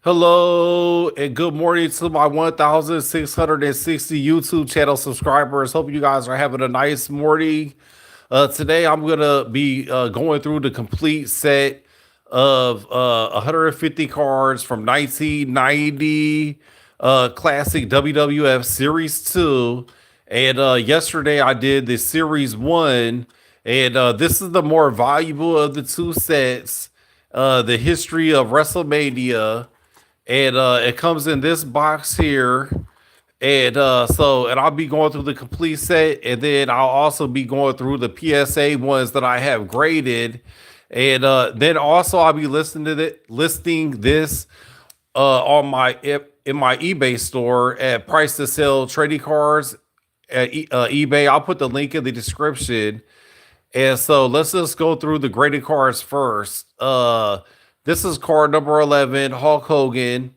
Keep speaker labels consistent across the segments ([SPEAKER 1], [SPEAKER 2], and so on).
[SPEAKER 1] Hello and good morning to my 1,660 YouTube channel subscribers. Hope you guys are having a nice morning. Today I'm gonna be going through the complete set of 150 cards from 1990 classic WWF Series 2. And yesterday I did the Series 1, and this is the more valuable of the two sets. The history of Wrestlemania, and it comes in this box here. And I'll be going through the complete set, and then I'll also be going through the PSA ones that I have graded. And then also I'll be listing this on my in my eBay store at price to sell trading cards at eBay. I'll put the link in the description. And so let's just go through the graded cards first. This is card number 11, Hulk Hogan,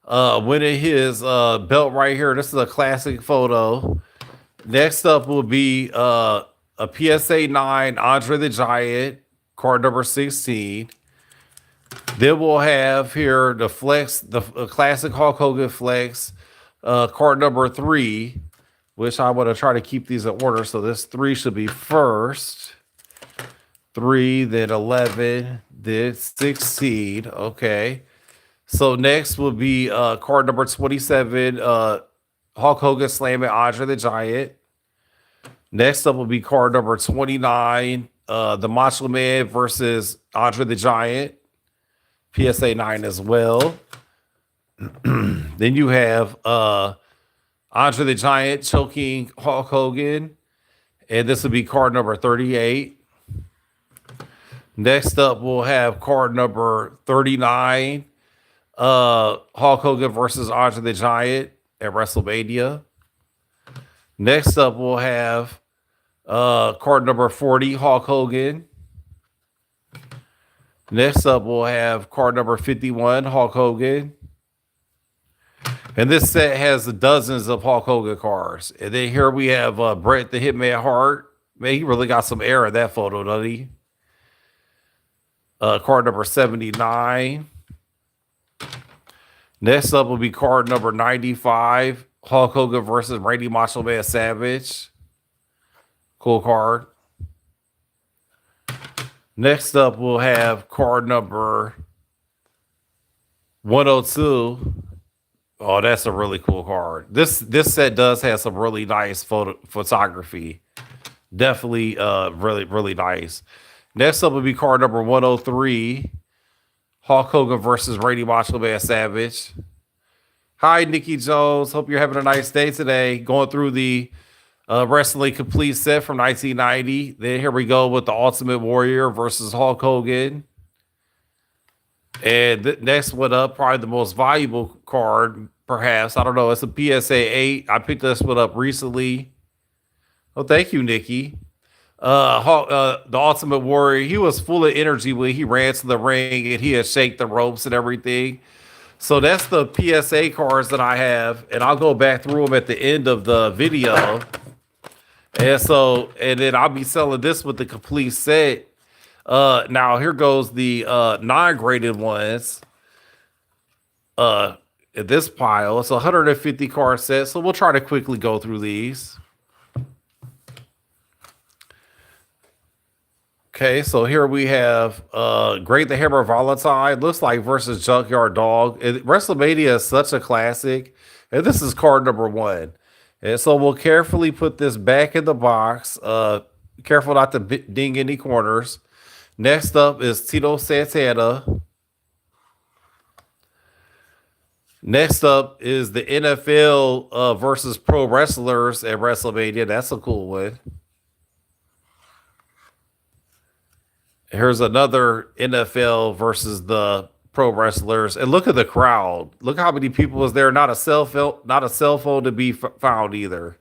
[SPEAKER 1] winning his belt right here. This is a classic photo. Next up will be a PSA 9, Andre the Giant, card number 16. Then we'll have here the Flex, the classic Hulk Hogan Flex, card number 3, which I want to try to keep these in order. So this 3 should be first. 3, then 11, then 16. Okay. So next will be card number 27, Hulk Hogan slamming Andre the Giant. Next up will be card number 29, the Macho Man versus Andre the Giant, PSA 9 as well. Then you have Andre the Giant choking Hulk Hogan, and this will be card number 38. Next up, we'll have card number 39, Hulk Hogan versus Andre the Giant at WrestleMania. Next up, we'll have card number 40, Hulk Hogan. Next up, we'll have card number 51, Hulk Hogan. And this set has dozens of Hulk Hogan cards. And then here we have Bret the Hitman Hart. Man, he really got some air in that photo, doesn't he? Card number 79. Next up will be card number 95, Hulk Hogan versus Randy Macho Man Savage. Cool card. Next up, we'll have card number 102. Oh, that's a really cool card. This set does have some really nice photography. Definitely really nice. Next up will be card number 103, Hulk Hogan versus Randy Macho Man Savage. Hi, Nikki Jones. Hope you're having a nice day today. Going through the Wrestling Complete set from 1990. Then here we go with the Ultimate Warrior versus Hulk Hogan. And next one up, probably the most valuable card, perhaps. I don't know. It's a PSA 8. I picked this one up recently. Oh, thank you, Nikki. The Ultimate Warrior, he was full of energy when he ran to the ring and he had shake the ropes and everything. So that's the PSA cards that I have, and I'll go back through them at the end of the video. And then I'll be selling this with the complete set. Now here goes the non-graded ones. In this pile, it's a 150 card set, so we'll try to quickly go through these. Okay, so here we have Great the Hammer Valentine, looks like versus Junkyard Dog. WrestleMania is such a classic, and this is card number 1. And so we'll carefully put this back in the box. Careful not to ding any corners. Next up is Tito Santana. Next up is the NFL versus pro wrestlers at WrestleMania. That's a cool one. Here's another NFL versus the pro wrestlers, and look at the crowd. Look how many people was there. Not a cell phone to be found either.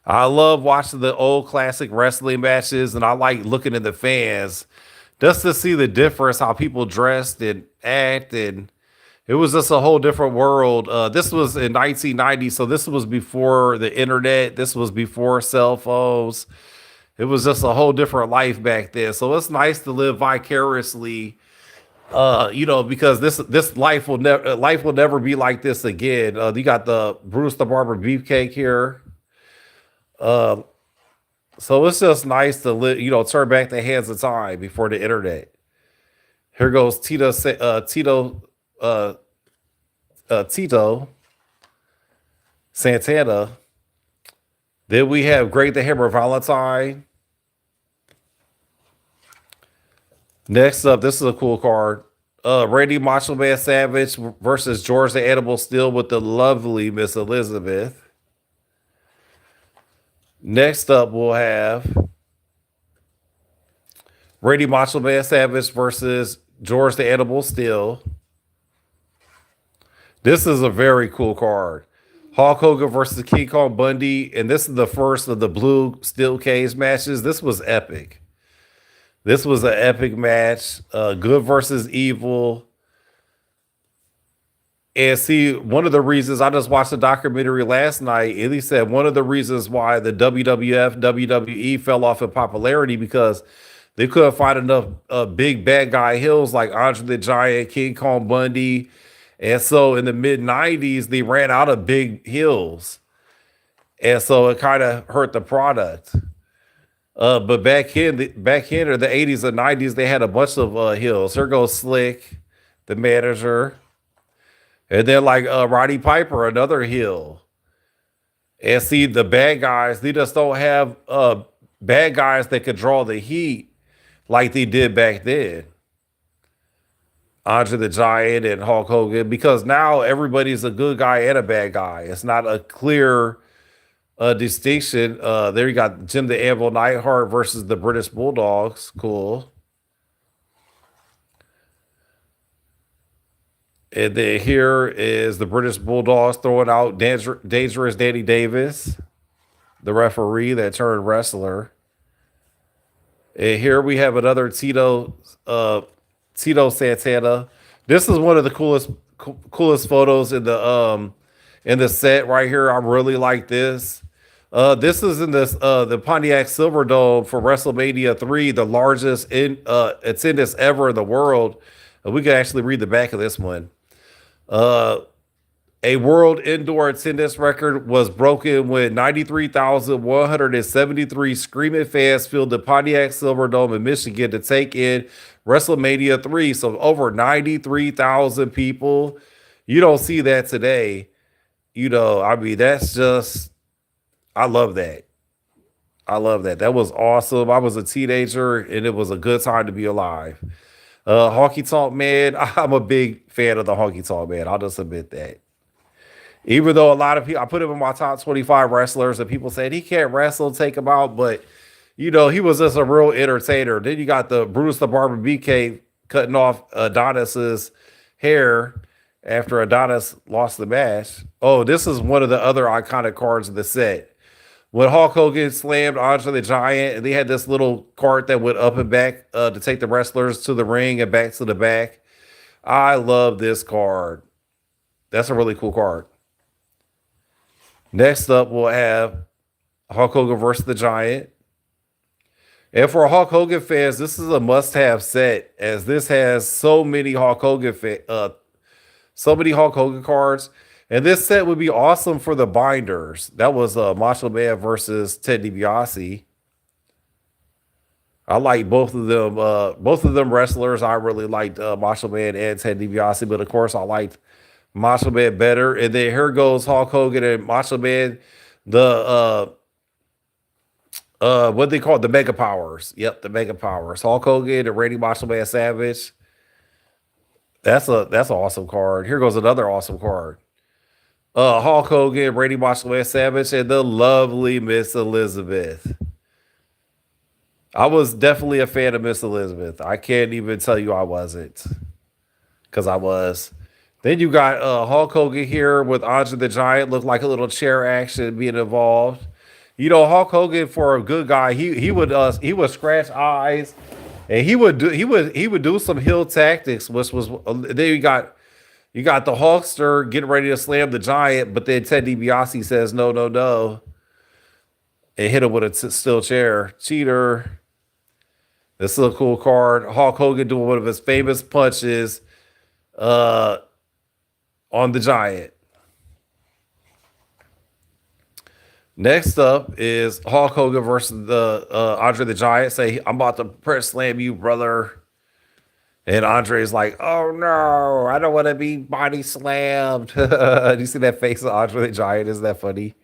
[SPEAKER 1] I love watching the old classic wrestling matches, and I like looking at the fans just to see the difference, how people dressed and act, and it was just a whole different world. This was in 1990, so this was before the internet. This was before cell phones. It was just a whole different life back then. So it's nice to live vicariously Because this life will never be like this again. You got the Bruce the Barber beefcake here. So it's just nice to turn back the hands of time before the internet. Here goes uh, Tito Santana. Then we have Great the Hammer Valentine. Next up, this is a cool card. Randy Macho Man Savage versus George the Animal Steel with the lovely Miss Elizabeth. Next up, we'll have Randy Macho Man Savage versus George the Animal Steel. This is a very cool card. Hulk Hogan versus King Kong Bundy, and this is the first of the blue steel cage matches. This was epic. This was an epic match. Good versus evil. And see, one of the reasons I just watched the documentary last night, and he said one of the reasons why the WWF, WWE fell off in popularity because they couldn't find enough big bad guy heels like Andre the Giant, King Kong Bundy. And so in the mid 90s, they ran out of big heels. And so it kind of hurt the product. But back in the 80s and 90s, they had a bunch of heels. Here goes Slick, the manager. And then like Roddy Piper, another heel. And see, the bad guys, they just don't have bad guys that could draw the heat like they did back then. Andre the Giant and Hulk Hogan, because now everybody's a good guy and a bad guy. It's not a clear distinction. There you got Jim the Anvil Neidhart versus the British Bulldogs. Cool. And then here is the British Bulldogs throwing out Dangerous Danny Davis, the referee that turned wrestler. And here we have another Tito Santana. This is one of the coolest photos in the set right here. I really like this. This is in the Pontiac Silverdome for WrestleMania 3, the largest attendance ever in the world. We can actually read the back of this one. A world indoor attendance record was broken when 93,173 screaming fans filled the Pontiac Silverdome in Michigan to take in WrestleMania 3. So over 93,000 people. You don't see that today. I mean, that's just, I love that. I love that. That was awesome. I was a teenager and it was a good time to be alive. Honky Tonk Man, I'm a big fan of the Honky Tonk Man. I'll just admit that. Even though a lot of people, I put him in my top 25 wrestlers, and people said he can't wrestle, take him out, but he was just a real entertainer. Then you got the Bruce the Barber BK cutting off Adonis's hair after Adonis lost the match. Oh, this is one of the other iconic cards in the set. When Hulk Hogan slammed Andre the Giant, and they had this little cart that went up and back to take the wrestlers to the ring and back to the back. I love this card. That's a really cool card. Next up, we'll have Hulk Hogan versus the Giant. And for Hulk Hogan fans, this is a must-have set, as this has so many Hulk Hogan cards. And this set would be awesome for the binders. That was Macho Man versus Ted DiBiase. I like both of them. Both of them wrestlers. I really liked Macho Man and Ted DiBiase, but of course I liked Macho Man better. And then here goes Hulk Hogan and Macho Man. The what they call it, the Mega Powers. Yep, the Mega Powers. Hulk Hogan and Randy Macho Man Savage. That's an awesome card. Here goes another awesome card. Hulk Hogan, Randy Macho Man Savage, and the lovely Miss Elizabeth. I was definitely a fan of Miss Elizabeth. I can't even tell you I wasn't, because I was. Then you got Hulk Hogan here with Andre the Giant, looked like a little chair action being involved. Hulk Hogan, for a good guy, he would scratch eyes, and he would do some heel tactics, which was then you got the Hulkster getting ready to slam the Giant, but then Ted DiBiase says no, no, no, and hit him with a steel chair. Cheater. This is a cool card. Hulk Hogan doing one of his famous punches uh, on the Giant. Next up is Hulk Hogan versus the Andre the Giant. Say, I'm about to press slam you, brother. And Andre's like, oh no, I don't want to be body slammed. Do you see that face of Andre the Giant? Isn't that funny?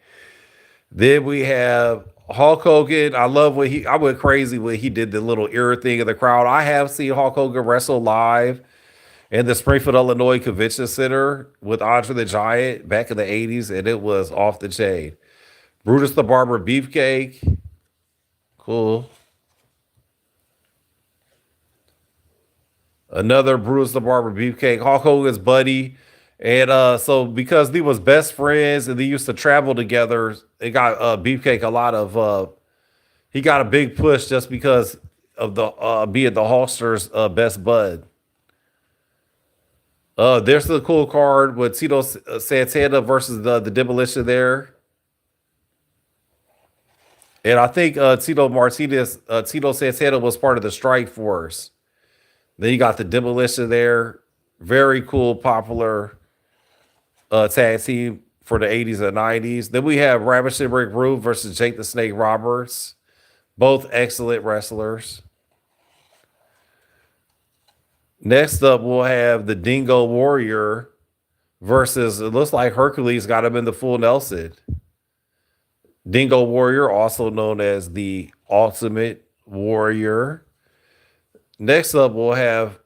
[SPEAKER 1] Then we have Hulk Hogan. I went crazy when he did the little ear thing in the crowd. I have seen Hulk Hogan wrestle live in the Springfield, Illinois Convention Center with Andre the Giant back in the 80s, and it was off the chain. Brutus the Barber Beefcake. Cool. Another Brutus the Barber Beefcake. Hulk Hogan's buddy. And so because they was best friends and they used to travel together, it got Beefcake a lot of he got a big push just because of the being the Hulkster's best bud. There's the cool card with Tito Santana versus the Demolition there. And I think Tito Santana was part of the Strike Force. Then you got the Demolition there. Very cool, popular tag team for the 80s and 90s. Then we have Ravishing Rick Rude versus Jake the Snake Roberts. Both excellent wrestlers. Next up, we'll have the Dingo Warrior versus, it looks like Hercules got him in the full Nelson. Dingo Warrior, also known as the Ultimate Warrior. Next up, we'll have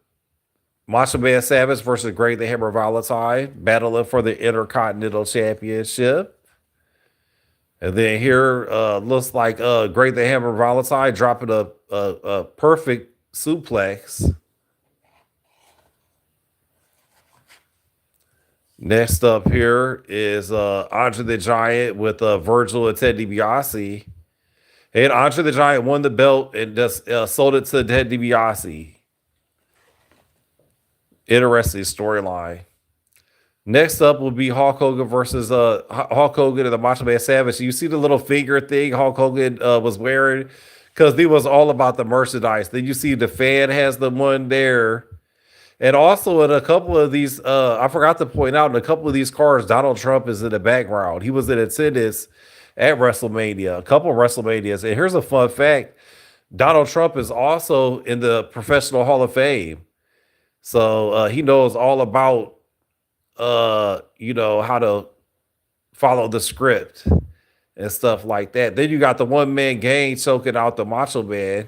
[SPEAKER 1] Macho Man Savage versus Greg the Hammer Valentine, battling for the Intercontinental Championship. And then here, looks like Greg the Hammer Valentine dropping a perfect suplex. Next up here is Andre the Giant with Virgil and Ted DiBiase. And Andre the Giant won the belt and just sold it to Ted DiBiase. Interesting storyline. Next up will be Hulk Hogan versus Hulk Hogan and the Macho Man Savage. You see the little finger thing Hulk Hogan was wearing? Because he was all about the merchandise. Then you see the fan has the one there. And also in a couple of these, I forgot to point out, in a couple of these cards, Donald Trump is in the background. He was in attendance at WrestleMania, a couple of WrestleManias. And here's a fun fact. Donald Trump is also in the Professional Hall of Fame. So he knows all about, how to follow the script and stuff like that. Then you got the one-man gang choking out the Macho Man.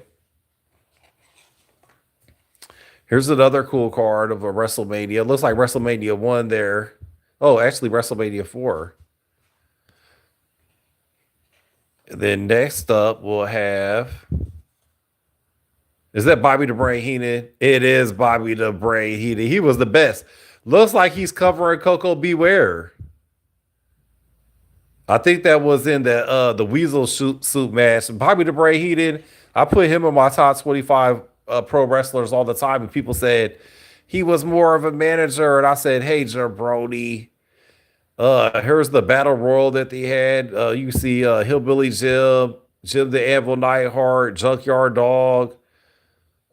[SPEAKER 1] Here's another cool card of a WrestleMania. It looks like WrestleMania 1 there. Oh, actually WrestleMania 4. And then next up we'll have... Is that Bobby the Brain Heenan? It is Bobby the Brain Heenan. He was the best. Looks like he's covering Coco Beware. I think that was in the Weasel suit match. Bobby the Brain Heenan, I put him in my top 25 pro wrestlers all the time, and people said he was more of a manager, and I said, hey, jabroni. Here's the battle royal that they had. You see Hillbilly Jim, Jim the Anvil Neidhart, Junkyard Dog.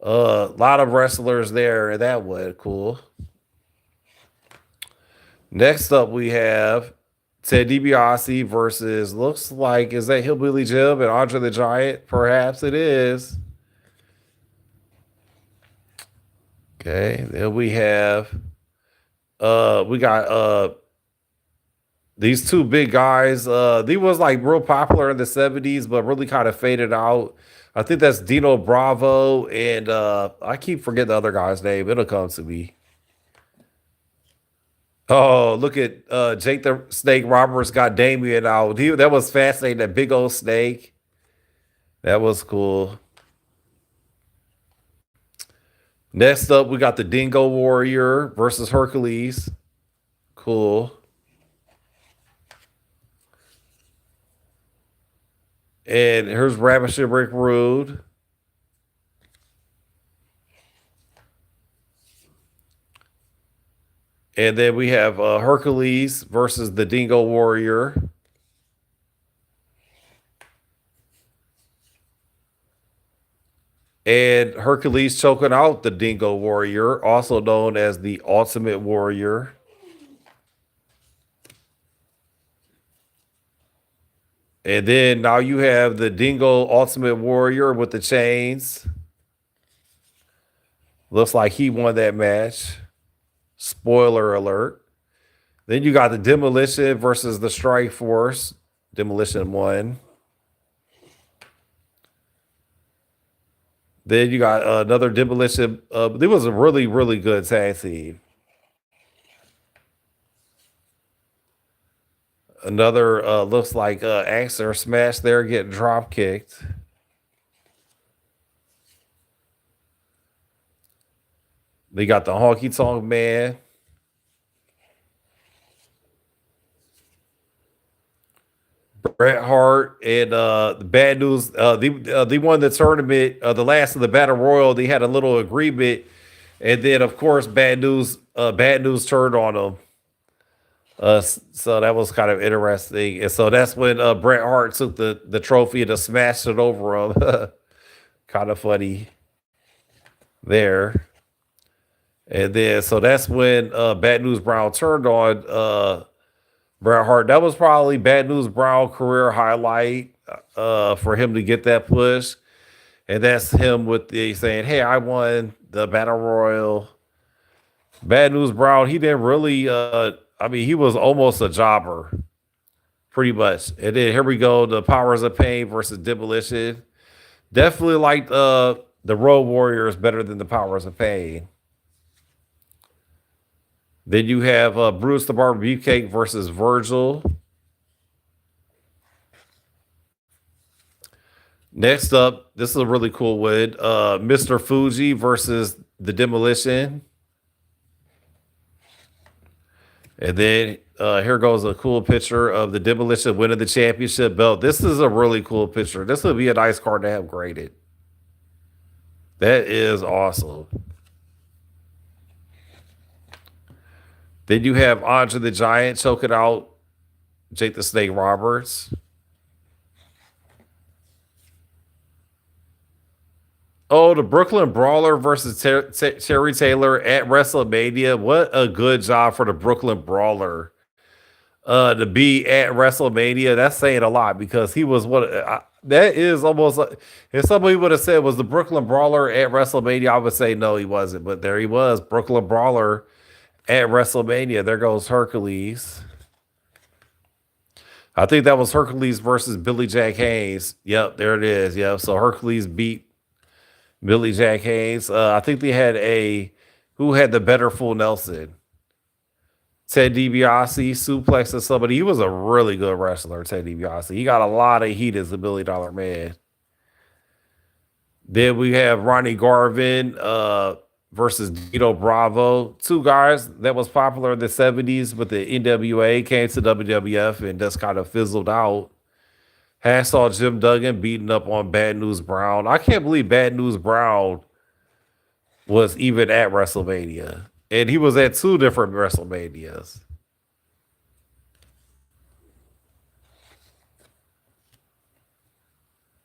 [SPEAKER 1] A lot of wrestlers there, and that was cool. Next up, we have Ted DiBiase versus, looks like, is that Hillbilly Jim and Andre the Giant? Perhaps it is. Okay, then we have we got these two big guys. They was like real popular in the 70s, but really kind of faded out. I think that's Dino Bravo, and I keep forgetting the other guy's name. It'll come to me. Oh, look at Jake the Snake Roberts got Damien out. That was fascinating, that big old snake. That was cool. Next up, we got the Dingo Warrior versus Hercules. Cool. And here's Ravishing Rick Rude. And then we have Hercules versus the Dingo Warrior. And Hercules choking out the Dingo Warrior, also known as the Ultimate Warrior. And then now you have the Dingo Ultimate Warrior with the chains. Looks like he won that match. Spoiler alert. Then you got the Demolition versus the Strike Force. Demolition won. Then you got another Demolition. It was a really, really good tag team. Another looks like Axer smash there, getting drop kicked. They got the Honky Tonk Man. Bret Hart and the Bad News. They won the tournament. The last of the Battle Royal. They had a little agreement, and then of course Bad News turned on them. So that was kind of interesting. And so that's when Bret Hart took the trophy and just smashed it over him. Kind of funny there. And then so that's when Bad News Brown turned on Bret Hart. That was probably Bad News Brown career highlight for him to get that push. And that's him with the saying, "Hey, I won the Battle Royal." Bad News Brown, he didn't really I mean, he was almost a jobber, pretty much. And then here we go, the Powers of Pain versus Demolition. Definitely like the Road Warriors better than the Powers of Pain. Then you have Bruce the Barbecue Cake versus Virgil. Next up, this is a really cool one. Mr. Fuji versus the Demolition. And then here goes a cool picture of the Demolition winning the championship belt. This is a really cool picture. This would be a nice card to have graded. That is awesome. Then you have Andre the Giant choking out Jake the Snake Roberts. Oh, the Brooklyn Brawler versus Terry Taylor at WrestleMania. What a good job for the Brooklyn Brawler to be at WrestleMania. That's saying a lot because he was that is almost like if somebody would have said was the Brooklyn Brawler at WrestleMania, I would say no, he wasn't. But there he was, Brooklyn Brawler at WrestleMania. There goes Hercules. I think that was Hercules versus Billy Jack Haynes. Yep, there it is. Yep. So Hercules beat Billy Jack Haynes. I think they had who had the better full Nelson? Ted DiBiase suplexed somebody. He was a really good wrestler, Ted DiBiase. He got a lot of heat as a $1 million man. Then we have Ronnie Garvin versus Dino Bravo. Two guys that was popular in the 70s, but the NWA came to WWF and just kind of fizzled out. Hacksaw Jim Duggan beating up on Bad News Brown. I can't believe Bad News Brown was even at WrestleMania. And he was at two different WrestleManias.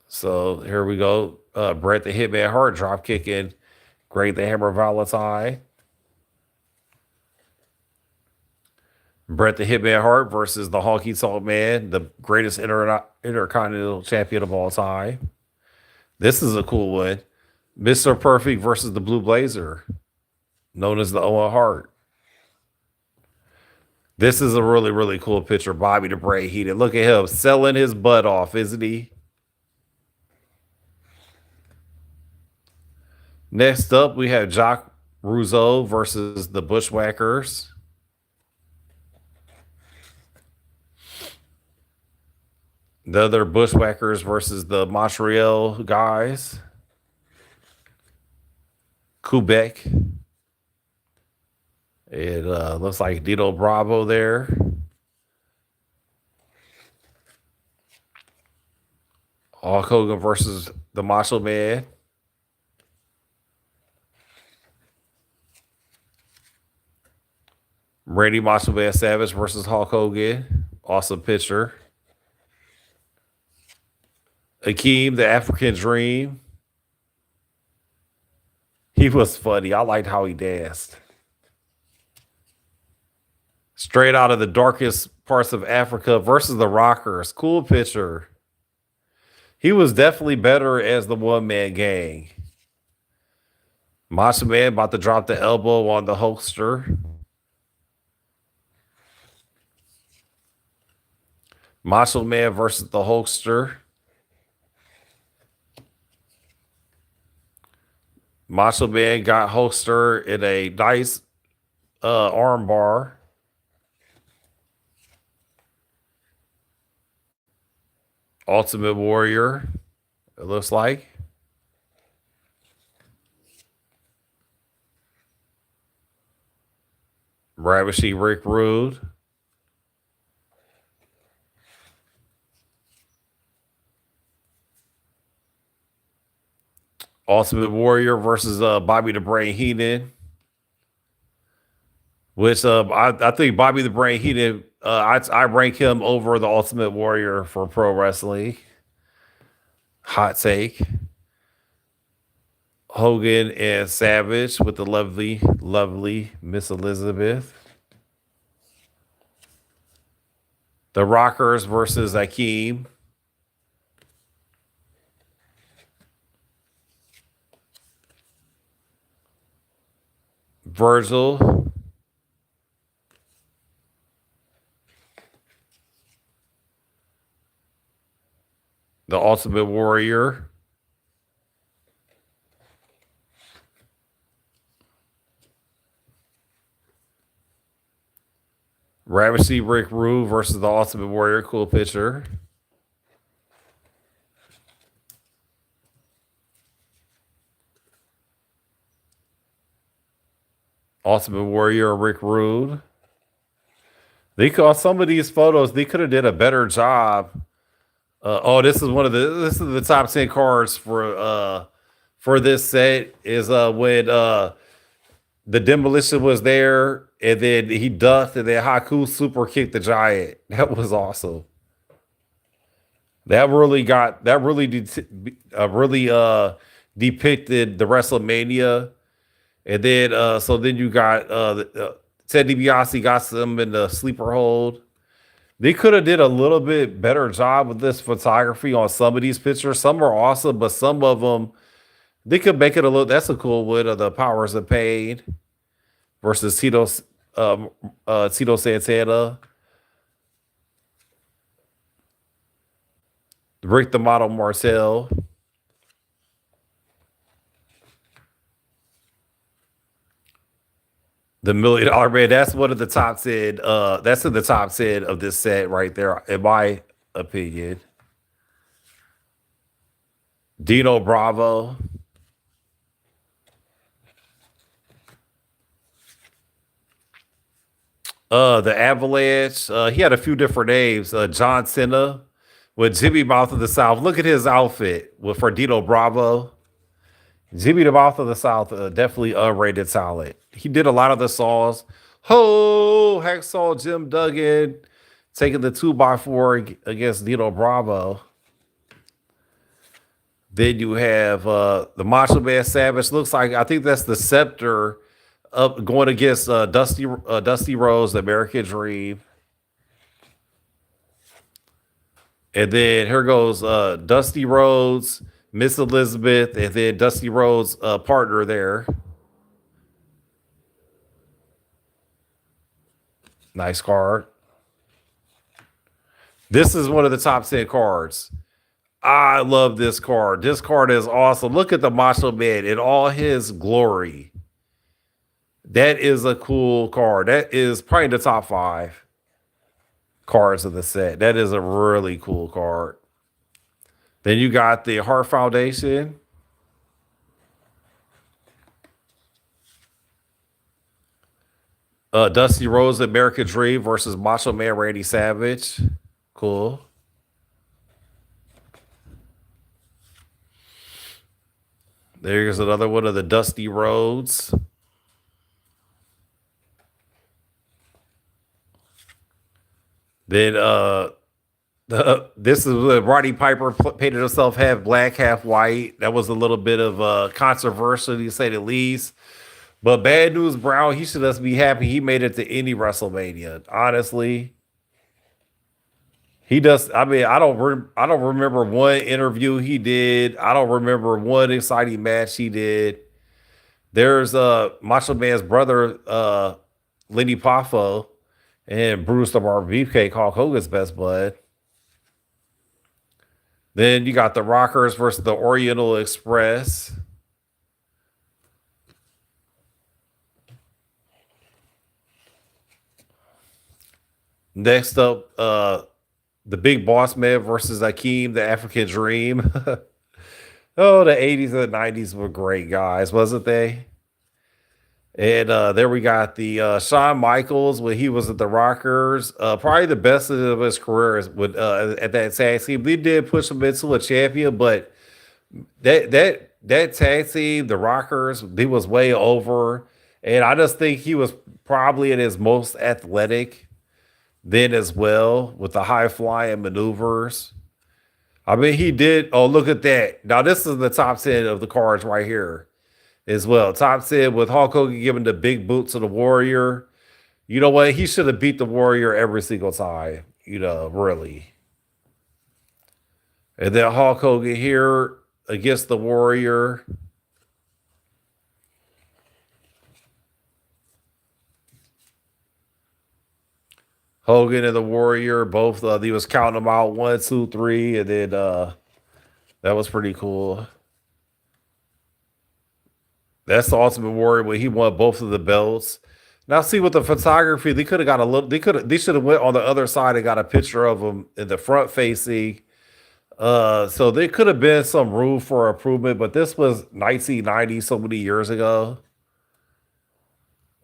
[SPEAKER 1] So here we go. Bret the Hitman Hart drop kicking Great the Hammer Valentine. Bret the Hitman Hart versus the Honky Tonk Man, the greatest intercontinental champion of all time. This is a cool one. Mr. Perfect versus the Blue Blazer, known as the Owen Hart. This is a really, really cool picture. Bobby the Brain Heated. Look at him selling his butt off, isn't he? Next up, we have Jacques Rougeau versus the Bushwhackers. The other Bushwhackers versus the Montreal guys. Quebec. It looks like Dino Bravo there. Hulk Hogan versus the Macho Man. Randy Macho Man Savage versus Hulk Hogan. Awesome picture. Akeem, the African Dream. He was funny. I liked how he danced. Straight out of the darkest parts of Africa versus the Rockers. Cool picture. He was definitely better as the one man gang. Macho Man about to drop the elbow on the Hulkster. Macho Man versus the Hulkster. Macho Man got Hulkster in a nice arm bar. Ultimate Warrior, it looks like. Ravishing Rick Rude. Ultimate Warrior versus Bobby the Brain Heenan. Which I think Bobby the Brain Heenan, I rank him over the Ultimate Warrior for pro wrestling. Hot take. Hogan and Savage with the lovely, lovely Miss Elizabeth. The Rockers versus Akeem. Virgil. The Ultimate Warrior. Ravishing Rick Rude versus the Ultimate Warrior. Cool picture. Ultimate Warrior Rick Rude. They could, some of these photos, they could have did a better job. This is this is the top 10 cards for this set. Is when the Demolition was there, and then he ducked, and then Haku super kicked the Giant. That was awesome. That really depicted the WrestleMania. And then so then you got Ted DiBiase got some in the sleeper hold. They could have did a little bit better job with this photography on some of these pictures. Some are awesome, but some of them they could make it a little. That's a cool one of the Powers of Pain versus Tito Santana. Rick the Model Marcel. The $1 million man, that's one of the top 10. That's in the top 10 of this set right there, in my opinion. Dino Bravo. The Avalanche. He had a few different names. John Cena with Jimmy Mouth of the South. Look at his outfit with for Dino Bravo. Jimmy the Mouth of the South, definitely unrated talent. He did a lot of the songs. Ho, Hacksaw Jim Duggan taking the 2x4 against Dino Bravo. Then you have the Macho Man Savage. Looks like I think that's the Scepter up going against Dusty Rose, the American Dream. And then here goes Dusty Rhodes, Miss Elizabeth, and then Dusty Rhodes' partner there. Nice card. This is one of the top 10 cards. I love this card. This card is awesome. Look at the Macho Man in all his glory. That is a cool card. That is probably the top 5 cards of the set. That is a really cool card. Then you got the Heart Foundation. Dusty Rhodes, American Dream versus Macho Man Randy Savage. Cool. There's another one of the Dusty Rhodes. Then This is when Roddy Piper painted himself half black, half white. That was a little bit of controversial, to say the least. But Bad News Brown, he should just be happy he made it to any WrestleMania. Honestly, he does. I mean, I don't remember one interview he did. I don't remember one exciting match he did. There's Macho Man's brother, Lenny Poffo, and Bruce the Barber Beefcake, Hulk Hogan's best bud. Then you got the Rockers versus the Oriental Express. Next up, the Big Boss Man versus Akeem, the African Dream. Oh, the 80s and the 90s were great, guys, wasn't they? And there we got the Shawn Michaels when he was at the Rockers. Probably the best of his career is with at that tag team. They did push him into a champion, but that tag team, the Rockers, he was way over. And I just think he was probably at his most athletic then as well with the high flying maneuvers. I mean, he did. Oh, look at that. Now, this is the top 10 of the cards right here as well. Top 10 with Hulk Hogan giving the big boot to the Warrior. You know what? He should have beat the Warrior every single time, really. And then Hulk Hogan here against the Warrior. Hogan and the Warrior, both, he was counting them out 1, 2, 3, and then that was pretty cool. That's the Ultimate Warrior when he won both of the belts. Now, see with the photography, they could have got a little. They should have went on the other side and got a picture of him in the front facing. So there could have been some room for improvement, but this was 1990, so many years ago.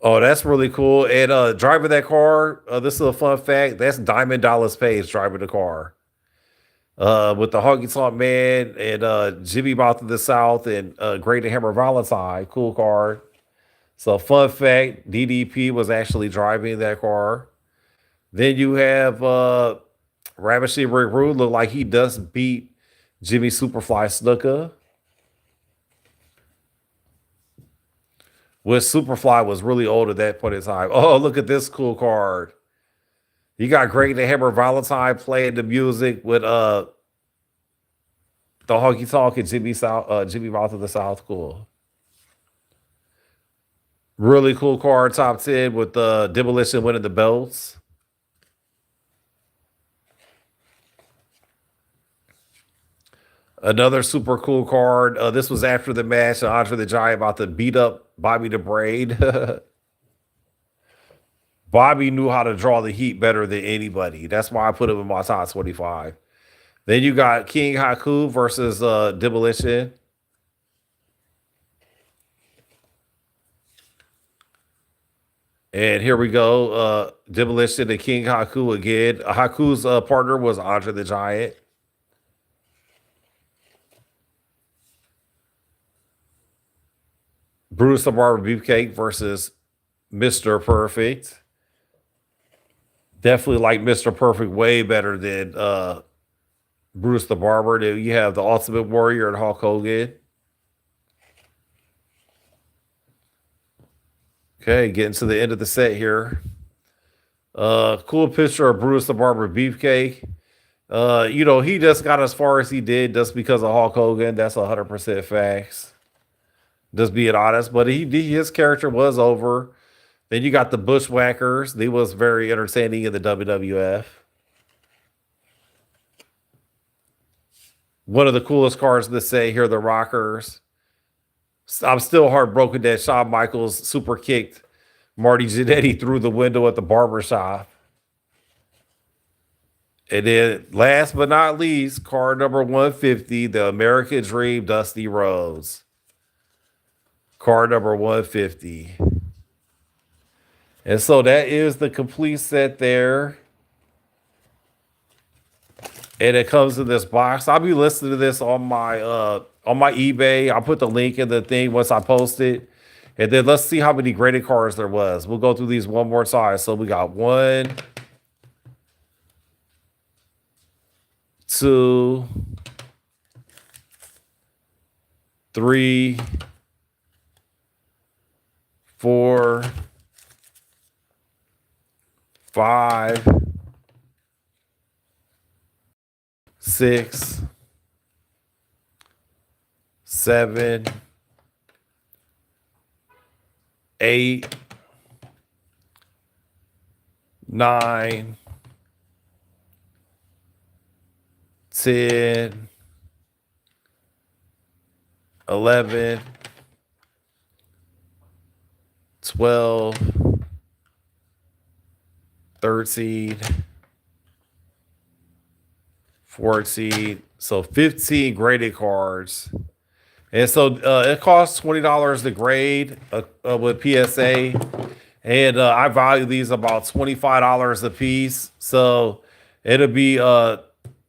[SPEAKER 1] Oh, that's really cool. And driving that car, this is a fun fact. That's Diamond Dallas Page driving the car. With the Honky Tonk Man and Jimmy Mouth of the South and Great Hammer Valentine. Cool car. So, fun fact, DDP was actually driving that car. Then you have Ravishing Rick Rude, look like he does beat Jimmy Superfly Snuka. Which Superfly was really old at that point in time. Oh, look at this cool card. You got Great Hammer Valentine playing the music with the Honky Tonk and Jimmy Mouth of the South. Cool. Really cool card, top 10 with Demolition winning the belts. Another super cool card. This was after the match. Andre the Giant about to beat up Bobby the Braid. Bobby knew how to draw the heat better than anybody. That's why I put him in my top 25. Then you got King Haku versus Demolition. And here we go. Demolition and King Haku again. Haku's partner was Andre the Giant. Bruce the Barber Beefcake versus Mr. Perfect. Definitely like Mr. Perfect way better than Bruce the Barber. Then you have the Ultimate Warrior and Hulk Hogan. Okay, getting to the end of the set here. Cool picture of Bruce the Barber Beefcake. He just got as far as he did just because of Hulk Hogan. That's 100% facts. Just being honest, but his character was over. Then you got the Bushwhackers. They was very entertaining in the WWF. One of the coolest cards to say here, the Rockers. I'm still heartbroken that Shawn Michaels super kicked Marty Jannetty through the window at the barbershop. And then last but not least, card number 150, the American Dream, Dusty Rhodes. Card number 150. And so that is the complete set there. And it comes in this box. I'll be listening to this on my eBay. I'll put the link in the thing once I post it. And then let's see how many graded cards there was. We'll go through these one more time. So we got 1, 2, 3, 4, 5, 6, 7, 8, 9, 10, 11, 12, 13, 14. So 15 graded cards. And so it costs $20 to grade with PSA. And I value these about $25 a piece. So it'll be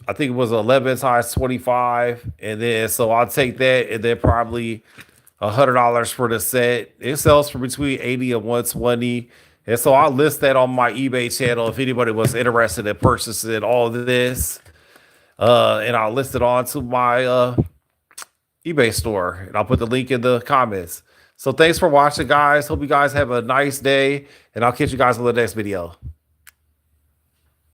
[SPEAKER 1] I think it was 11 times 25. And then so I'll take that and then probably $100 for the set. It sells for between 80 and 120. And so I'll list that on my eBay channel if anybody was interested in purchasing all of this. And I'll list it onto my eBay store, and I'll put the link in the comments. So thanks for watching, guys. Hope you guys have a nice day, and I'll catch you guys on the next video.